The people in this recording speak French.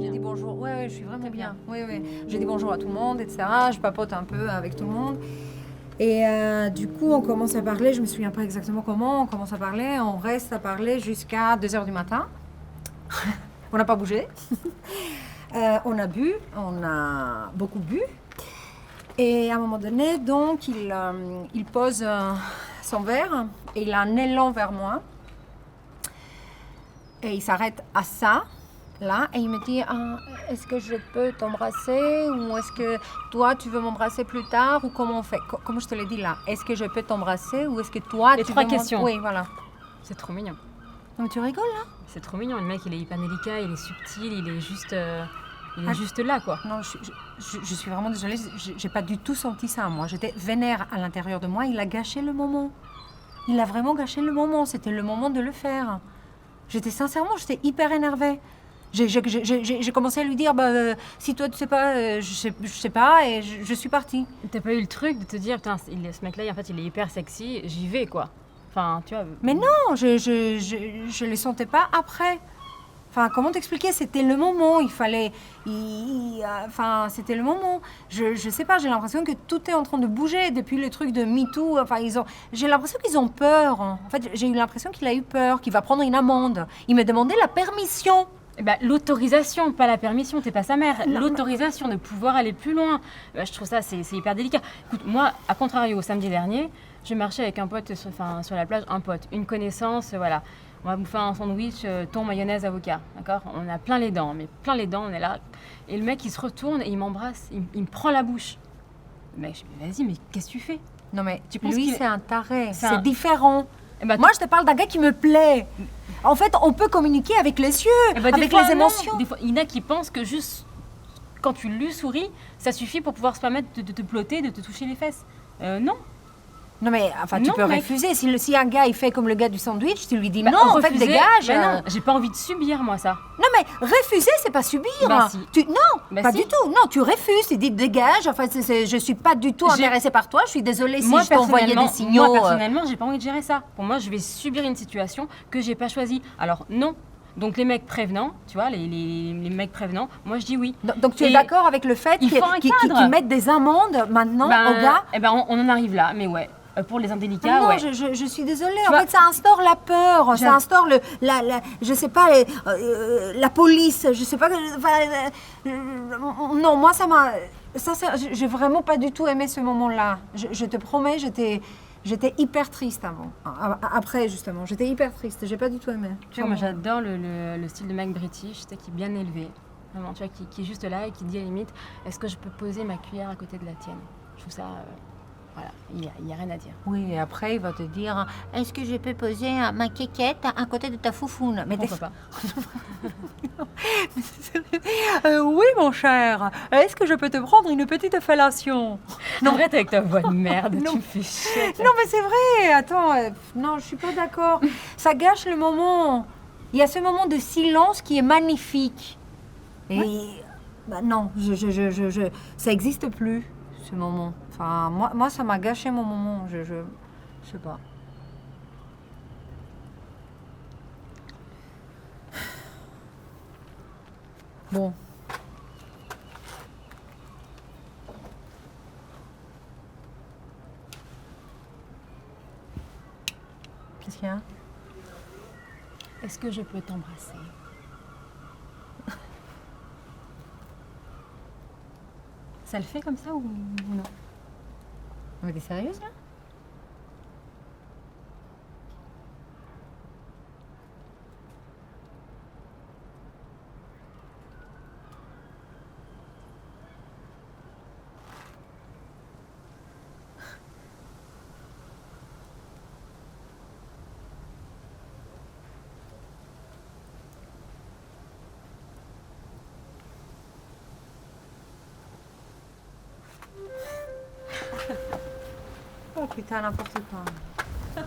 J'ai bien. dit bonjour. Ouais, je suis vraiment T'es bien. bien. Oui. J'ai dit bonjour à tout le monde, etc. Je papote un peu avec tout le monde. Et du coup, on commence à parler. Je me souviens pas exactement comment. On commence à parler. On reste à parler jusqu'à 2h du matin. On n'a pas bougé. On a bu. On a beaucoup bu. Et à un moment donné, donc, il pose son verre et il a un élan vers moi. Et il s'arrête à ça, là, et il me dit ah, est-ce que je peux t'embrasser ou est-ce que toi tu veux m'embrasser plus tard ou comment on fait Comme je te l'ai dit là, est-ce que je peux t'embrasasser ou est-ce que toi Les tu trois veux questions. Oui, voilà. C'est trop mignon. Non, mais tu rigoles là C'est trop mignon. Le mec, il est hyper délicat, il est subtil, il est juste Ah. juste là, quoi. Non, je suis vraiment désolée, j'ai pas du tout senti ça moi. J'étais vénère à l'intérieur de moi, il a gâché le moment. Il a vraiment gâché le moment, c'était le moment de le faire. J'étais hyper énervée. J'ai commencé à lui dire, si toi tu sais pas, je sais pas, et je suis partie. T'as pas eu le truc de te dire, putain, ce mec-là, en fait, il est hyper sexy, j'y vais, quoi. Enfin, tu vois. Mais non, je les sentais pas après. Enfin, comment t'expliquer? C'était le moment, il fallait... enfin, c'était le moment. Je sais pas, j'ai l'impression que tout est en train de bouger depuis le truc de MeToo. Enfin, j'ai l'impression qu'ils ont peur. En fait, j'ai eu l'impression qu'il a eu peur, qu'il va prendre une amende. Il me demandait la permission. Eh ben, l'autorisation, pas la permission, t'es pas sa mère. Non, L'autorisation de pouvoir aller plus loin. Je trouve ça, c'est hyper délicat. Écoute, moi, à contrario, samedi dernier, je marchais avec un pote sur la plage, un pote, une connaissance, voilà. On va bouffer un sandwich, thon, mayonnaise, avocat, d'accord? On a plein les dents, mais plein les dents, on est là. Et le mec, il se retourne et il m'embrasse, il me prend la bouche. Le mec, je me dis, vas-y, mais qu'est-ce que tu fais? Non, mais Tu penses lui, qu'il- c'est un taré. C'est C'est un- différent. Eh ben, Moi, je te parle d'un gars qui me plaît. En fait, on peut communiquer avec les yeux, eh ben, des avec fois, les non. émotions. Des fois, il y en a qui pensent que juste quand tu lui souris, ça suffit pour pouvoir se permettre de te plotter, de te toucher les fesses. Non. Non, mais enfin, tu Non, peux mec. refuser. Si un gars, il fait comme le gars du sandwich, tu lui dis Bah, non, en fait, refuser, dégage. bah non, j'ai pas envie de subir, moi, ça. Non, mais refuser, c'est pas subir. Bah, si. Non, Bah, pas si. du tout. Non, tu refuses, tu dis dégage. Enfin, je suis pas du tout J'ai- intéressée par toi. Je suis désolée si Moi, je t'ai envoyé des personnellement, signaux. moi, personnellement, j'ai pas envie de gérer ça. Pour moi, je vais subir une situation que j'ai pas choisie. Alors, non. Donc, les mecs prévenants, tu vois, les mecs prévenants, moi, je dis oui. Donc, tu es Et d'accord avec le fait il faut un qu'ils cadre. mettent des amendes maintenant Ben, aux gars? eh ben, on en arrive là, mais ouais. Pour les indélicats, Ah non, ouais. je suis désolée. Tu En vois- fait, ça instaure la peur, ça J'aime- instaure je sais pas, la police, je sais pas. Non, moi, ça m'a. J'ai vraiment pas du tout aimé ce moment-là. Je te promets, j'étais hyper triste avant. Après, justement, j'étais hyper triste. J'ai pas du tout aimé. Tu vois, moi, j'adore le style de mec british, tu sais, qui est bien élevé. Vraiment, tu vois, qui est juste là et qui dit à la limite, est-ce que je peux poser ma cuillère à côté de la tienne? Je trouve ça. Voilà, il y a rien à dire. Oui, et après, il va te dire est-ce que je peux poser ma quéquette à côté de ta foufoune? Mais Pourquoi pas? oui, mon cher. Est-ce que je peux te prendre une petite fellation? Non, arrête avec ta voix de merde, Non. tu me fais chier. Non, mais c'est vrai. Attends, non, je suis pas d'accord. Ça gâche le moment. Il y a ce moment de silence qui est magnifique. Et bah, non, ça existe plus, ce moment. Enfin, moi, ça m'a gâché mon moment. Je sais pas. Bon. Qu'est-ce qu'il y a? Est-ce que je peux t'embrasser? Ça le fait comme ça ou non? Mais t'es sérieuse là? Oh putain, n'importe quoi.